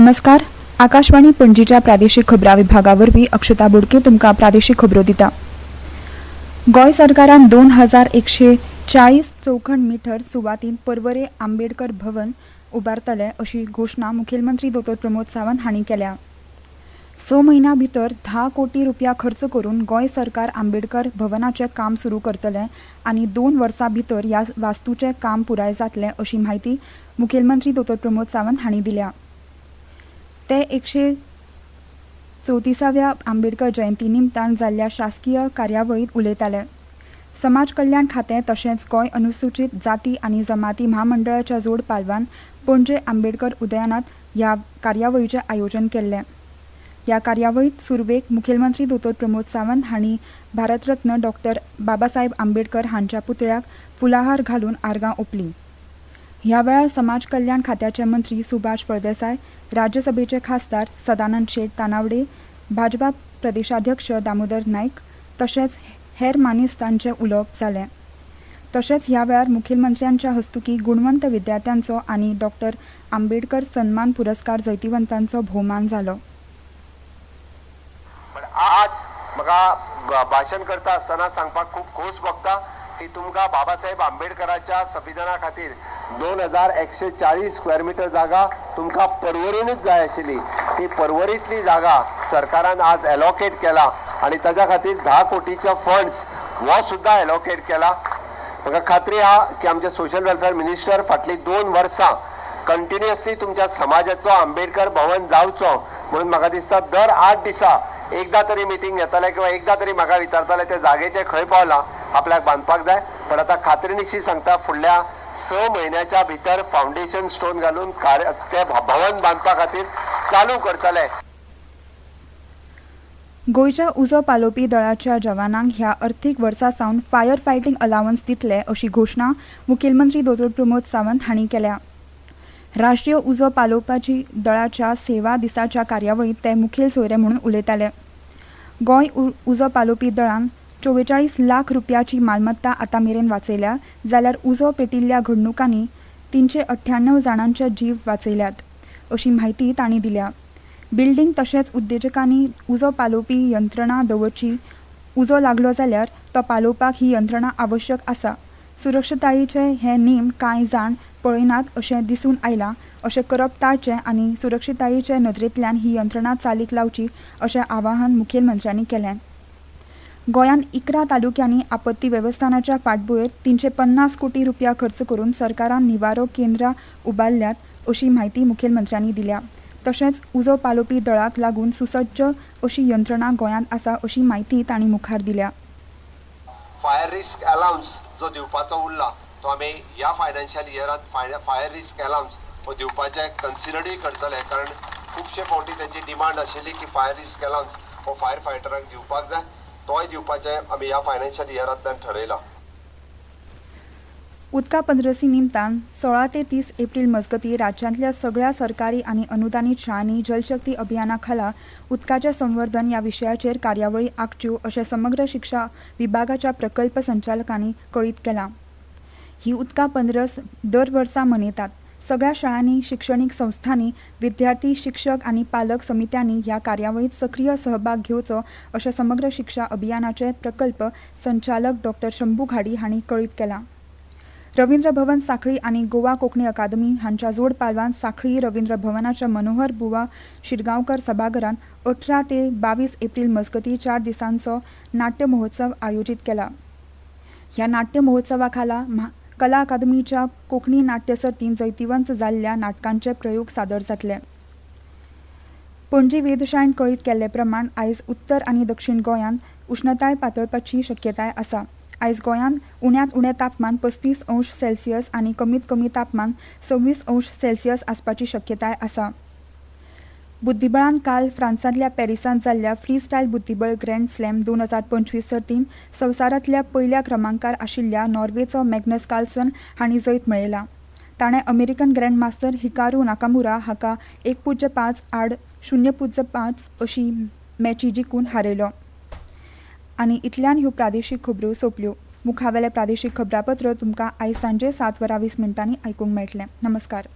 नमस्कार. आकाशवाणी पणजीच्या प्रादेशीक खबरां विभागा वरवीं अक्षता बोडके तुमकां प्रादेशीक खबरो दिता. गोंय सरकारान 2140 चौखण मिटर सुवातीन पर्वरे आंबेडकर भवन उबारतले अशी घोषणा मुखेलमंत्री दोतोर प्रमोद सावंत हांणी केल्या. 6 म्हयन्यां भितर 10 कोटी रुपया खर्च करून गोंय सरकार आंबेडकर भवनाचें काम सुरू करतले आनी 2 वर्सां भितर ह्या वास्तूचें काम पुराय जातलें अशी माहिती मुखेलमंत्री दोतोर प्रमोद सावंत हांणी दिल्या. ते 134व्या आंबेडकर जयंती निमतान जाल्ल्या शासकीय कार्यावळीत उलयताले. समाज कल्याण खातें तशेंच गोंय अनुसूचित जाती आनी जमाती महामंडळाच्या जोड पालवान पणजे आंबेडकर उद्यानात ह्या कार्यावळीचें आयोजन केल्लें. ह्या कार्यावळीत सुरवेक मुखेलमंत्री दोतोर प्रमोद सावंत हांणी भारतरत्न डॉ. बाबासाहेब आंबेडकर हांच्या पुतळ्याक फुलाहार घालून आर्गां ओंपलीं. ह्या वेळार समाज कल्याण खात्याचे मंत्री सुभाष फळदेसाय, राज्यसभेचे खासदार सदानंद शेट तानावडे, भाजपा प्रदेशाध्यक्ष दामोदर नायक तशेंच हेर मानेस्तांचें उलोवप जालें. तशेंच ह्या वेळार मुखेलमंत्र्यांच्या हस्तुकीं गुणवंत विद्यार्थ्यांचो आनी डॉ. आंबेडकर सन्मान पुरस्कार जैतिवंतांचो भोवमान जालो. आज म्हाका भाशण करता आसतना सांगपाक खूब खोस भोगता की तुमकां बाबासाहेब आंबेडकराच्या संविधाना खातीर 2140 स्क्वेअर मिटर जागा तुमकां पर्वरीनूच जाय आशिल्ली. ती पर्वरीतली जागा सरकारान आज एलोकेट केला आनी ताच्या खातीर 10 कोटीचे फंड्स हो सुद्दां एलोकेट केला. म्हाका खात्री आहा की आमचे सोशल वेलफेअर मिनिस्टर फाटली 2 वर्सां कंटिन्युअसली तुमच्या समाजाचो आंबेडकर भवन जावचो म्हणून म्हाका दिसता दर 8 दिसा एकदा तरी मिटींग घेतले किंवा एकदा तरी म्हाका विचारतले ते जागेचे खंय पावला आपल्याक बांदपाक जाय. पण आता खात्रीनिशी सांगता फुडल्या 6 म्हयन्याच्या भितर फाउंडेशन स्टोन घालून ते भवन बांदपा खातीर चालू करतले. गोंयच्या उजो पालोवपी दळाच्या जवानांक ह्या अर्थीक वर्सा सावन फायर फायटींग अलावन्स दितले अशी घोषणा मुखेलमंत्री दोतोर प्रमोद सावंत हांणी केल्या. राष्ट्रीय उजो पालोवपाची दळाच्या सेवा दिसाच्या कार्यावळीत ते मुखेल सोयरे म्हणून उलयताले. गोंय उजो पालोवपी दळान 44 लाख रुपयाची मालमत्ता आतां मेरेन वाचयल्या, जाल्यार उजो पेटिल्ल्या घडणुकांनी 398 जाणांचे जीव वाचयल्यात अशी माहिती तांणी दिल्या. बिल्डींग तशेंच उद्देजकांनी उजो पालोवपी यंत्रणा दवरची. उजो लागलो जाल्यार तो पालोवपाक ही यंत्रणा आवश्यक आसा. सुरक्षतायेचे हे नेम कांय जाण पळयनात अशें दिसून आयलां. अशें करप टाळचें आनी सुरक्षतायेचे नदरेंतल्यान ही यंत्रणा चालीक लावची अशें आवाहन मुखेलमंत्र्यांनी केलें. गोंयांत 11 तालुक्यांनी आपत्ती वेवस्थापनाच्या फाटभुंयेर 350 कोटी रुपया खर्च करून सरकारान निवारो केंद्रां उबारल्यात अशी माहिती मुखेलमंत्र्यांनी दिल्या. तशेंच उजो पालोवपी दळाक लागून सुसज्ज अशी यंत्रणा गोंयांत आसा अशी माहिती तांणी मुखार दिल्या. फायर रिस्क अलाउन्स जो दिवपाचो उरला तो आमी ह्या फायनान्शियल इयरांत फायर रिस्क अलाउन्स हो दिवपाचे कन्सिडरय करतले. कारण खुबशे फावटी त्यांची डिमांड आशिल्ली की फायर रिस्क अलाउन्स हो फायर फायटरांक दिवपाक जाय. तोय दिवपाचे आमी ह्या फायनान्शियल इयरांतल्यान ठरयला. उदका पंद्रसी निमतान 16 ते 30 एप्रील मजगती राज्यांतल्या सगळ्या सरकारी आनी अनुदानीत शाळांनी जलशक्ती अभियाना खाला उदकाचें संवर्धन ह्या विशयाचेर कार्यावळी आंखच्यो अशें समग्र शिक्षा विभागाच्या प्रकल्प संचालकांनी कळीत केलां. ही उदका पंद्रस दर वर्सा मनयतात. सगळ्या शाळांनी, शैक्षणीक संस्थांनी, विद्यार्थी, शिक्षक आनी पालक समित्यांनी ह्या कार्यावळीत सक्रीय सहभाग घेवचो अशें समग्र शिक्षा अभियानाचे प्रकल्प संचालक डॉ. शंभू घाडी हांणी कळीत केलां. रवींद्र भवन सांखळी आनी गोवा कोंकणी अकादमी हांच्या जोड पालवान सांखळी रवींद्र भवनाच्या मनोहर बुवा शिरगांवकर सभाघरान 18 ते 22 एप्रील मजगती 4 दिसांचो नाट्य महोत्सव आयोजीत केला. ह्या नाट्य महोत्सवा खाला कला अकादमीच्या कोंकणी नाट्य सर्तीन जैतिवंत जाल्ल्या नाटकांचे प्रयोग सादर जातले. पणजी वेधशाळेन कळीत केल्ले प्रमाण आयज उत्तर आनी दक्षिण गोंयांत उश्णताय पातळपाची शक्यताय आसा. आयज गोंयांत उण्यांत उणें तापमान 35 अंश सेल्सियस आनी कमीत कमी तापमान 26 अंश सेल्सियस आसपाची शक्यताय आसा. बुद्धीबळान काल फ्रांसांतल्या पॅरिसांत जाल्ल्या फ्री स्टायल बुद्धीबळ ग्रँड स्लॅम 2025 सर्तीन संवसारांतल्या पयल्या क्रमांकार आशिल्ल्या नॉर्वेचो मॅग्नस कार्लसन हांणी जैत मेळयला. ताणें American grand master Hikaru Nakamura हाका 1.5 आड 0.5 अशी मॅची जिखून हारयलो. आनी इतल्यान ह्यो प्रादेशीक खबरो सोंपल्यो. मुखावेलें प्रादेशीक खबरापत्र तुमकां आयज सांजे 7:20 आयकूंक मेळटलें. नमस्कार.